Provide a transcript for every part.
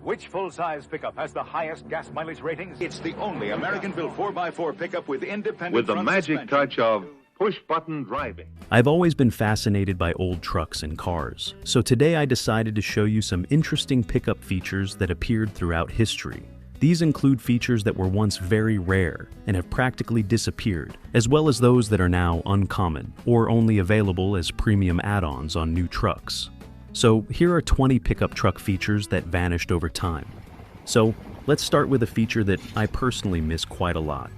Which full-size pickup has the highest gas mileage ratings? It's the only American-built 4x4 pickup with independent with the front magic suspension. touch of push-button driving. I've always been fascinated by old trucks and cars, so today I decided to show you some interesting pickup features that appeared throughout history. These include features that were once very rare and have practically disappeared, as well as those that are now uncommon or only available as premium add-ons on new trucks. So here are 20 pickup truck features that vanished over time. So let's start with a feature that I personally miss quite a lot: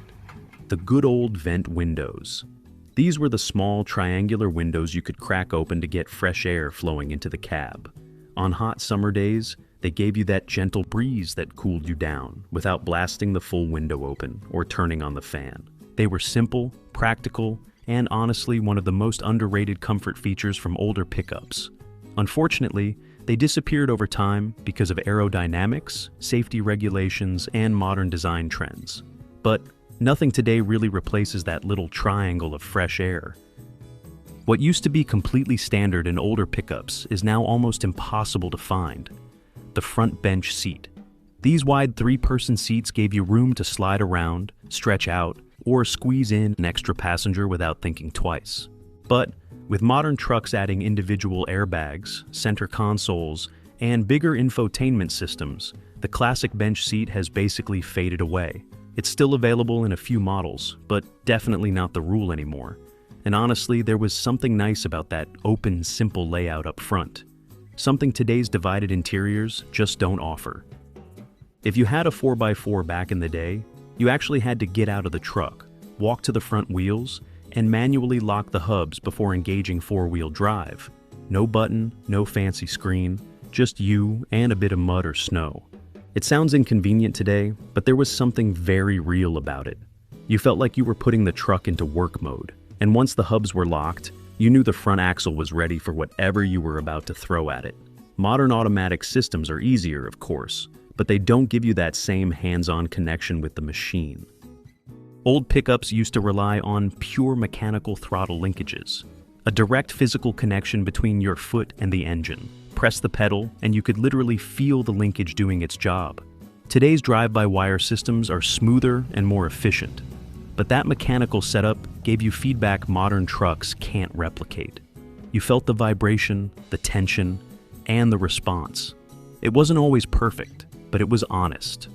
the good old vent windows. These were the small triangular windows you could crack open to get fresh air flowing into the cab. On hot summer days, they gave you that gentle breeze that cooled you down without blasting the full window open or turning on the fan. They were simple, practical, and honestly one of the most underrated comfort features from older pickups. Unfortunately, they disappeared over time because of aerodynamics, safety regulations, and modern design trends. But nothing today really replaces that little triangle of fresh air. What used to be completely standard in older pickups is now almost impossible to find: the front bench seat. These wide 3-person seats gave you room to slide around, stretch out, or squeeze in an extra passenger without thinking twice. But with modern trucks adding individual airbags, center consoles, and bigger infotainment systems, the classic bench seat has basically faded away. It's still available in a few models, but definitely not the rule anymore. And honestly, there was something nice about that open, simple layout up front. Something today's divided interiors just don't offer. If you had a 4x4 back in the day, you actually had to get out of the truck, walk to the front wheels, and manually lock the hubs before engaging 4-wheel drive. No button, no fancy screen, just you and a bit of mud or snow. It sounds inconvenient today, but there was something very real about it. You felt like you were putting the truck into work mode, and once the hubs were locked, you knew the front axle was ready for whatever you were about to throw at it. Modern automatic systems are easier, of course, but they don't give you that same hands-on connection with the machine. Old pickups used to rely on pure mechanical throttle linkages, a direct physical connection between your foot and the engine. Press the pedal, and you could literally feel the linkage doing its job. Today's drive-by-wire systems are smoother and more efficient, but that mechanical setup gave you feedback modern trucks can't replicate. You felt the vibration, the tension, and the response. It wasn't always perfect, but it was honest.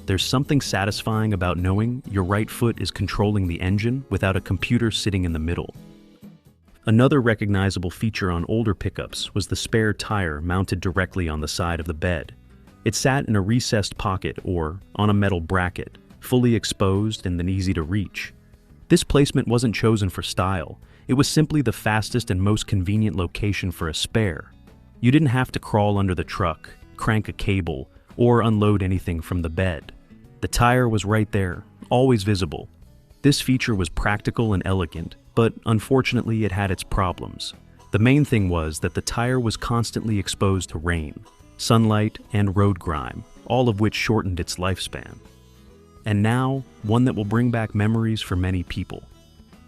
There's something satisfying about knowing your right foot is controlling the engine without a computer sitting in the middle. Another recognizable feature on older pickups was the spare tire mounted directly on the side of the bed. It sat in a recessed pocket or on a metal bracket, fully exposed and then easy to reach. This placement wasn't chosen for style. It was simply the fastest and most convenient location for a spare. You didn't have to crawl under the truck, crank a cable, or unload anything from the bed. The tire was right there, always visible. This feature was practical and elegant, but unfortunately it had its problems. The main thing was that the tire was constantly exposed to rain, sunlight, and road grime, all of which shortened its lifespan. And now, one that will bring back memories for many people: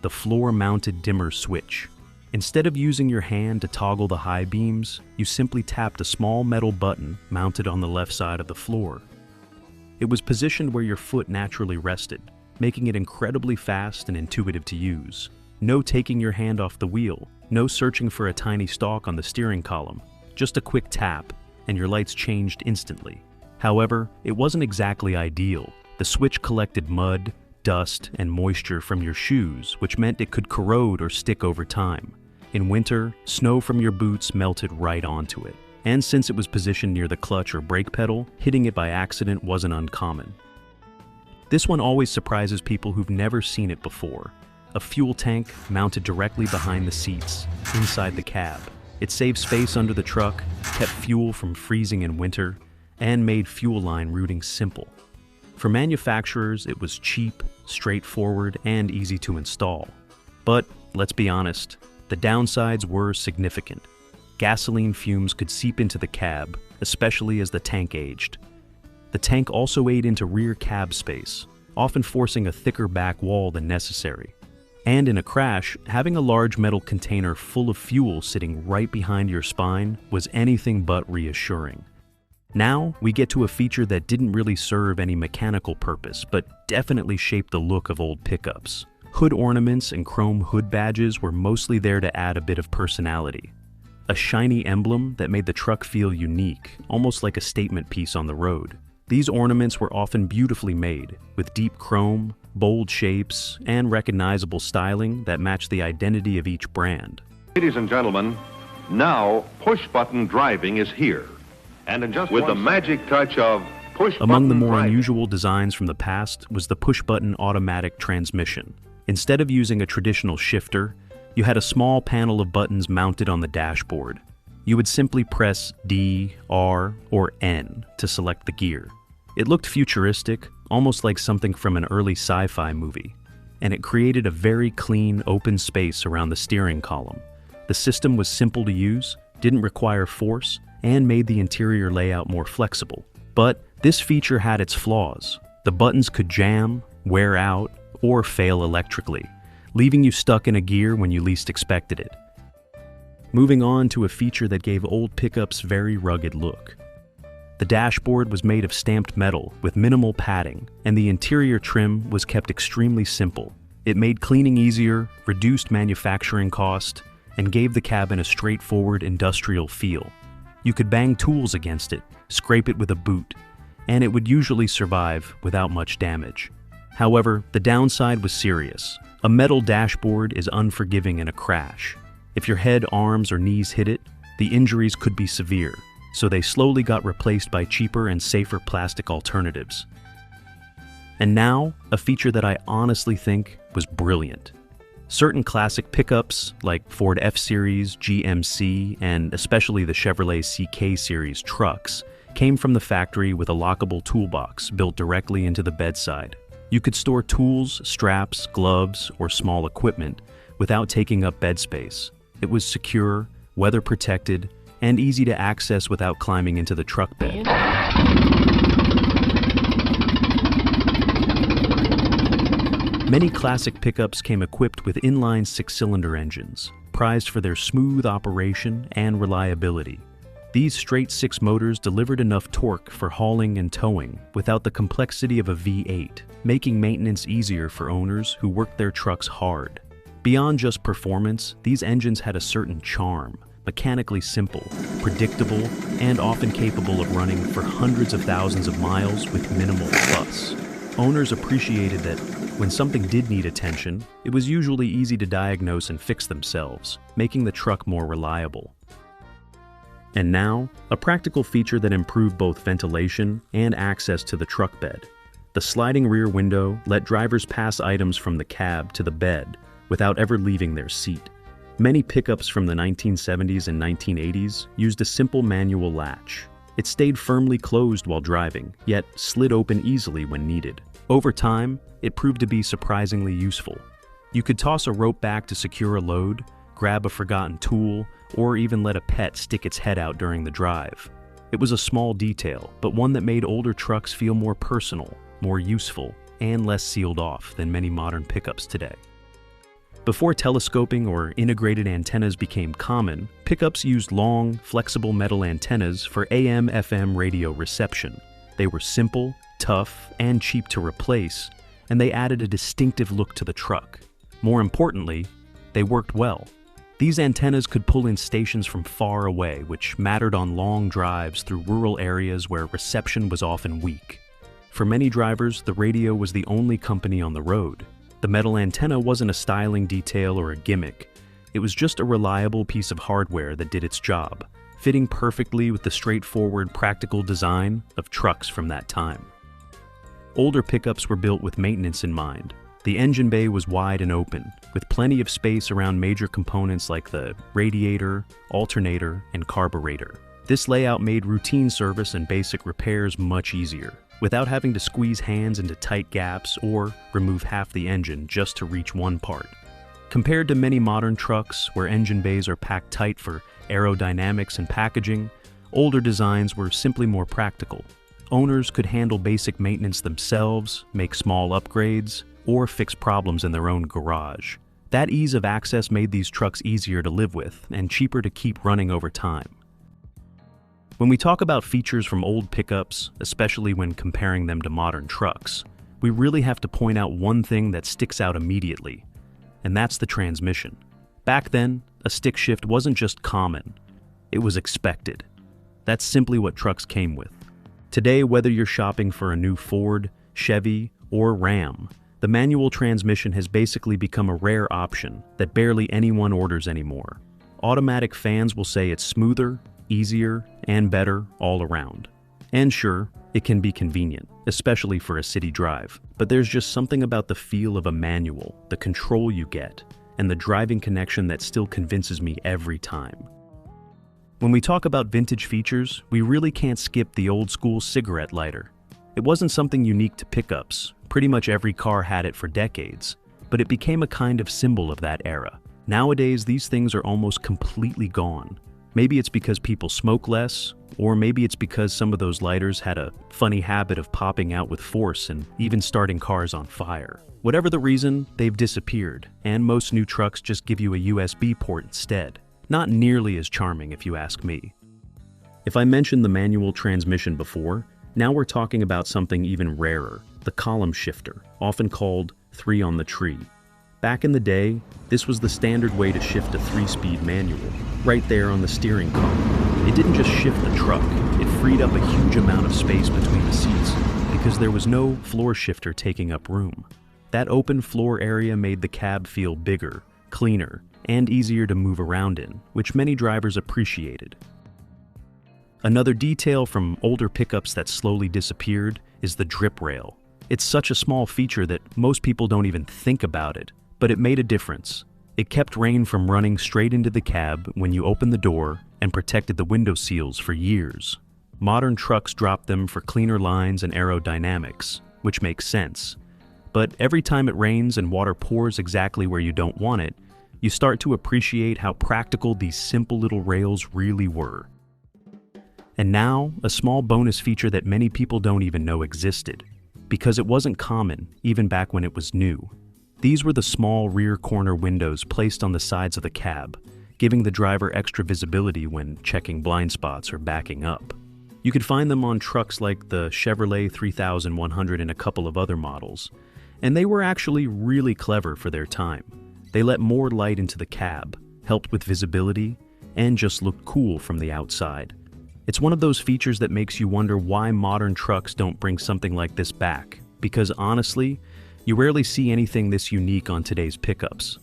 the floor-mounted dimmer switch. Instead of using your hand to toggle the high beams, you simply tapped a small metal button mounted on the left side of the floor. It was positioned where your foot naturally rested, making it incredibly fast and intuitive to use. No taking your hand off the wheel, no searching for a tiny stalk on the steering column, just a quick tap, and your lights changed instantly. However, it wasn't exactly ideal. The switch collected mud, dust, and moisture from your shoes, which meant it could corrode or stick over time. In winter, snow from your boots melted right onto it. And since it was positioned near the clutch or brake pedal, hitting it by accident wasn't uncommon. This one always surprises people who've never seen it before: a fuel tank mounted directly behind the seats, inside the cab. It saved space under the truck, kept fuel from freezing in winter, and made fuel line routing simple. For manufacturers, it was cheap, straightforward, and easy to install. But let's be honest, the downsides were significant. Gasoline fumes could seep into the cab, especially as the tank aged. The tank also ate into rear cab space, often forcing a thicker back wall than necessary. And in a crash, having a large metal container full of fuel sitting right behind your spine was anything but reassuring. Now, we get to a feature that didn't really serve any mechanical purpose, but definitely shaped the look of old pickups. Hood ornaments and chrome hood badges were mostly there to add a bit of personality. A shiny emblem that made the truck feel unique, almost like a statement piece on the road. These ornaments were often beautifully made, with deep chrome, bold shapes, and recognizable styling that matched the identity of each brand. Ladies and gentlemen, now push-button driving is here. And in just with the magic touch of push-button Among the more driving. unusual designs from the past was the push-button automatic transmission. Instead of using a traditional shifter, you had a small panel of buttons mounted on the dashboard. You would simply press D, R, or N to select the gear. It looked futuristic, almost like something from an early sci-fi movie, and it created a very clean, open space around the steering column. The system was simple to use, didn't require force, and made the interior layout more flexible. But this feature had its flaws. The buttons could jam, wear out, or fail electrically, leaving you stuck in a gear when you least expected it. Moving on to a feature that gave old pickups very rugged look. The dashboard was made of stamped metal with minimal padding, and the interior trim was kept extremely simple. It made cleaning easier, reduced manufacturing cost, and gave the cabin a straightforward industrial feel. You could bang tools against it, scrape it with a boot, and it would usually survive without much damage. However, the downside was serious. A metal dashboard is unforgiving in a crash. If your head, arms, or knees hit it, the injuries could be severe, so they slowly got replaced by cheaper and safer plastic alternatives. And now, a feature that I honestly think was brilliant. Certain classic pickups, like Ford F-Series, GMC, and especially the Chevrolet CK Series trucks, came from the factory with a lockable toolbox built directly into the bedside. You could store tools, straps, gloves, or small equipment without taking up bed space. It was secure, weather protected, and easy to access without climbing into the truck bed. Many classic pickups came equipped with inline six-cylinder engines, prized for their smooth operation and reliability. These straight six motors delivered enough torque for hauling and towing without the complexity of a V8, making maintenance easier for owners who worked their trucks hard. Beyond just performance, these engines had a certain charm, mechanically simple, predictable, and often capable of running for hundreds of thousands of miles with minimal fuss. Owners appreciated that when something did need attention, it was usually easy to diagnose and fix themselves, making the truck more reliable. And now, a practical feature that improved both ventilation and access to the truck bed. The sliding rear window let drivers pass items from the cab to the bed without ever leaving their seat. Many pickups from the 1970s and 1980s used a simple manual latch. It stayed firmly closed while driving, yet slid open easily when needed. Over time, it proved to be surprisingly useful. You could toss a rope back to secure a load, grab a forgotten tool, or even let a pet stick its head out during the drive. It was a small detail, but one that made older trucks feel more personal, more useful, and less sealed off than many modern pickups today. Before telescoping or integrated antennas became common, pickups used long, flexible metal antennas for AM/FM radio reception. They were simple, tough, and cheap to replace, and they added a distinctive look to the truck. More importantly, they worked well. These antennas could pull in stations from far away, which mattered on long drives through rural areas where reception was often weak. For many drivers, the radio was the only company on the road. The metal antenna wasn't a styling detail or a gimmick. It was just a reliable piece of hardware that did its job, fitting perfectly with the straightforward, practical design of trucks from that time. Older pickups were built with maintenance in mind. The engine bay was wide and open, with plenty of space around major components like the radiator, alternator, and carburetor. This layout made routine service and basic repairs much easier, without having to squeeze hands into tight gaps or remove half the engine just to reach one part. Compared to many modern trucks, where engine bays are packed tight for aerodynamics and packaging, older designs were simply more practical. Owners could handle basic maintenance themselves, make small upgrades, or fix problems in their own garage. That ease of access made these trucks easier to live with and cheaper to keep running over time. When we talk about features from old pickups, especially when comparing them to modern trucks, we really have to point out one thing that sticks out immediately, and that's the transmission. Back then, a stick shift wasn't just common, it was expected. That's simply what trucks came with. Today, whether you're shopping for a new Ford, Chevy, or Ram, the manual transmission has basically become a rare option that barely anyone orders anymore. Automatic fans will say it's smoother, easier, and better all around. And sure, it can be convenient, especially for a city drive, but there's just something about the feel of a manual, the control you get, and the driving connection that still convinces me every time. When we talk about vintage features, we really can't skip the old-school cigarette lighter. It wasn't something unique to pickups. Pretty much every car had it for decades, but it became a kind of symbol of that era. Nowadays, these things are almost completely gone. Maybe it's because people smoke less, or maybe it's because some of those lighters had a funny habit of popping out with force and even starting cars on fire. Whatever the reason, they've disappeared, and most new trucks just give you a USB port instead. Not nearly as charming, if you ask me. If I mentioned the manual transmission before, now we're talking about something even rarer, the column shifter, often called 3 on the tree. Back in the day, this was the standard way to shift a 3-speed manual, right there on the steering column. It didn't just shift the truck, it freed up a huge amount of space between the seats, because there was no floor shifter taking up room. That open floor area made the cab feel bigger, cleaner, and easier to move around in, which many drivers appreciated. Another detail from older pickups that slowly disappeared is the drip rail. It's such a small feature that most people don't even think about it, but it made a difference. It kept rain from running straight into the cab when you opened the door and protected the window seals for years. Modern trucks drop them for cleaner lines and aerodynamics, which makes sense. But every time it rains and water pours exactly where you don't want it, you start to appreciate how practical these simple little rails really were. And now, a small bonus feature that many people don't even know existed, because it wasn't common even back when it was new. These were the small rear corner windows placed on the sides of the cab, giving the driver extra visibility when checking blind spots or backing up. You could find them on trucks like the Chevrolet 3100 and a couple of other models, and they were actually really clever for their time. They let more light into the cab, helped with visibility, and just looked cool from the outside. It's one of those features that makes you wonder why modern trucks don't bring something like this back, because honestly, you rarely see anything this unique on today's pickups.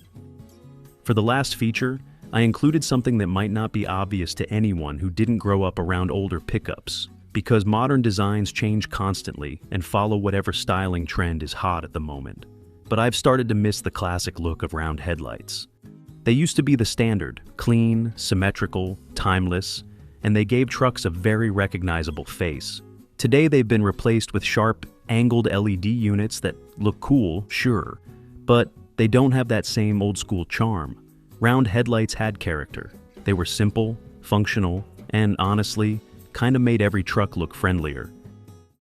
For the last feature, I included something that might not be obvious to anyone who didn't grow up around older pickups, because modern designs change constantly and follow whatever styling trend is hot at the moment. But I've started to miss the classic look of round headlights. They used to be the standard, clean, symmetrical, timeless, and they gave trucks a very recognizable face. Today they've been replaced with sharp, angled LED units that look cool, sure, but they don't have that same old-school charm. Round headlights had character. They were simple, functional, and honestly, kind of made every truck look friendlier.